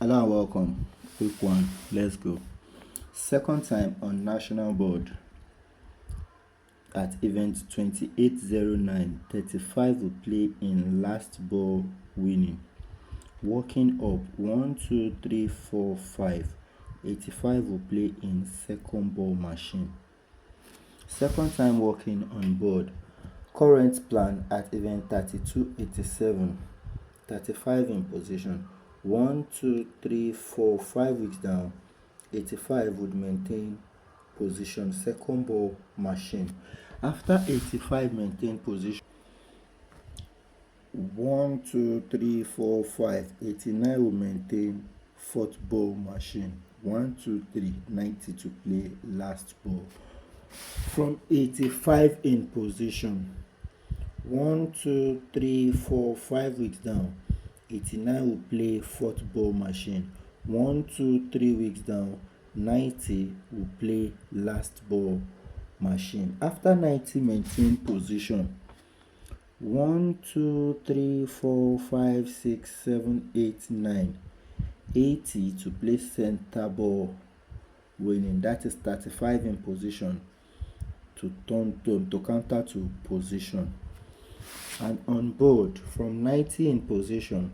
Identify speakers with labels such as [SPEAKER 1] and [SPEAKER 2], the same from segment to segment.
[SPEAKER 1] Hello and welcome. Week 1. Let's go. Second time on national board at event 2809. 35 will play in last ball winning. Working up 1, 2, 3, 4, 5. 85 will play in second ball machine. Second time working on board. Current plan at event 3287. 35 in position. 1, 2, 3, 4, 5 weeks down. 85 would maintain position, second ball machine. After 85 maintain position, 1, 2, 3, 4, 5. 89 will maintain fourth ball machine. 1, 2, 3, 90 to play last ball. From 85 in position, 1, 2, 3, 4, 5 weeks down. 89 will play fourth ball machine. 1, 2, 3 weeks down. 90 will play last ball machine. After 90 maintain position. 1, 2, 3, 4, 5, 6, 7, 8, 9. 80 to play center ball winning. That is 35 in position to counter to position. And on board from 90 in position.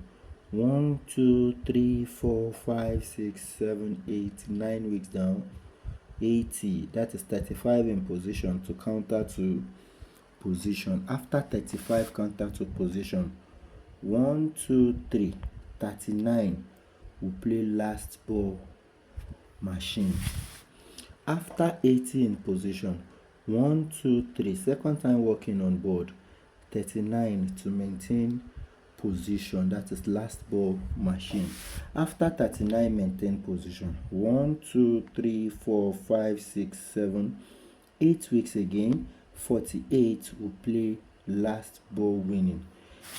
[SPEAKER 1] 1, 2, 3, 4, 5, 6, 7, 8, 9 weeks down. 80, that is 35 in position to counter to position. After 35 counter to position, 1, 2, 3, 39 will play last ball machine. After 80 in position, 1, 2, 3, second time working on board. 39 to maintain position, that is last ball machine. After 39 maintain position. 1, 2, 3, 4, 5, 6, 7, 8 weeks again. 48 will play last ball winning.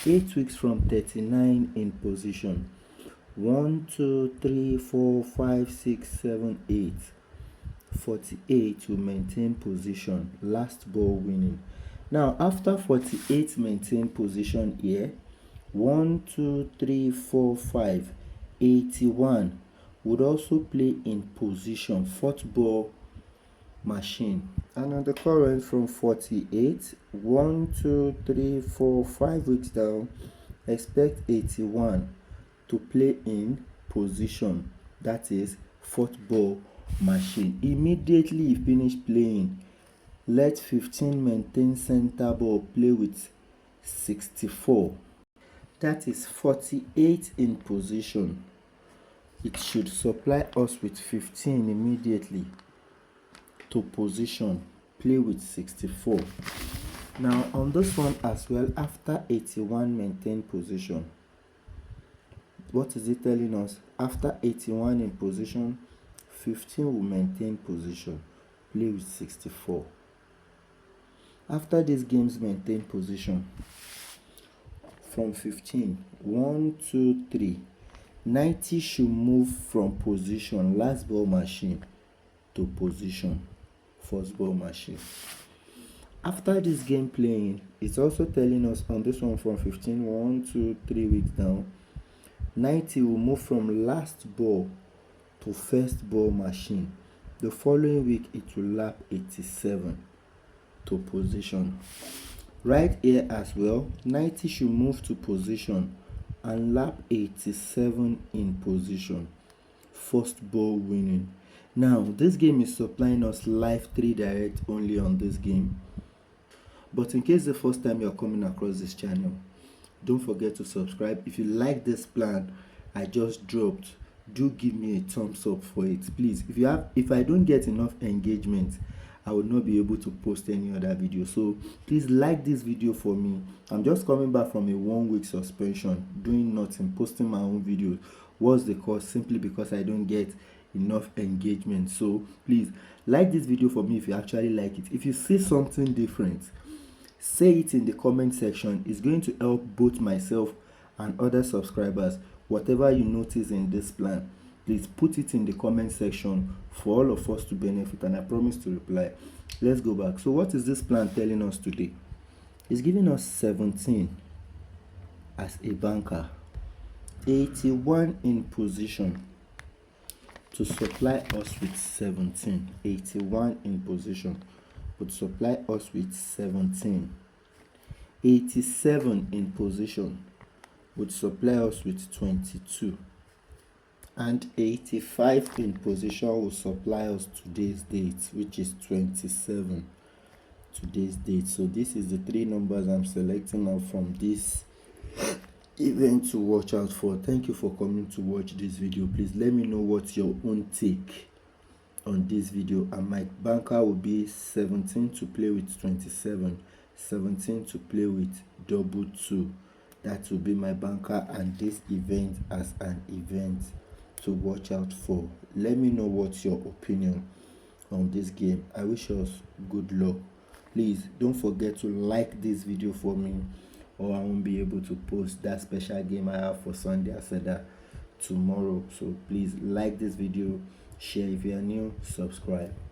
[SPEAKER 1] 8 weeks from 39 in position. 1, 2, 3, 4, 5, 6, 7, 8. 48 will maintain position, last ball winning. Now after 48 maintain position here. 1, 2, 3, 4, 5. 81 would also play in position, fourth ball machine. And on the current from 48, 1, 2, 3, 4, 5 weeks down, expect 81 to play in position, that is fourth ball machine. Immediately you finish playing, let 15 maintain center ball, play with 64. That is 48 in position. It should supply us with 15 immediately to position, play with 64. Now on this one as well, after 81 maintain position. What is it telling us? After 81 in position, 15 will maintain position, play with 64. After these games maintain position, from 15, 1, 2, 3, 90 should move from position, last ball machine, to position, first ball machine. After this game playing, it's also telling us on this one from 15, 1, 2, 3 weeks down, 90 will move from last ball to first ball machine. The following week it will lap 87 to position. Right here as well, 90 should move to position and lap 87 in position, first ball winning. Now this game is supplying us live 3 direct only on this game, but in case the first time you're coming across this channel, don't forget to subscribe. If you like this plan I just dropped, do give me a thumbs up for it, please. If I don't get enough engagement, I will not be able to post any other video. So please like this video for me. I'm just coming back from a 1-week suspension, doing nothing, posting my own videos. What's the cause? Simply because I don't get enough engagement. So please like this video for me if you actually like it. If you see something different, say it in the comment section. It's going to help both myself and other subscribers. Whatever you notice in this plan, please put it in the comment section for all of us to benefit, and I promise to reply. Let's go back. So what is this plan telling us today? It's giving us 17 as a banker. 81 in position to supply us with 17. 81 in position would supply us with 17. 87 in position would supply us with 22. And 85 in position will supply us today's date, which is 27. Today's date. So this is the three numbers I'm selecting now from this event to watch out for. Thank you for coming to watch this video. Please let me know what's your own take on this video. And my banker will be 17 to play with 27, 17 to play with double 2. That will be my banker and this event as an event to watch out for. Let me know what's your opinion on this game. I wish us good luck. Please don't forget to like this video for me, or I won't be able to post that special game I have for Sunday Aseda tomorrow. So please like this video, share if you are new, subscribe.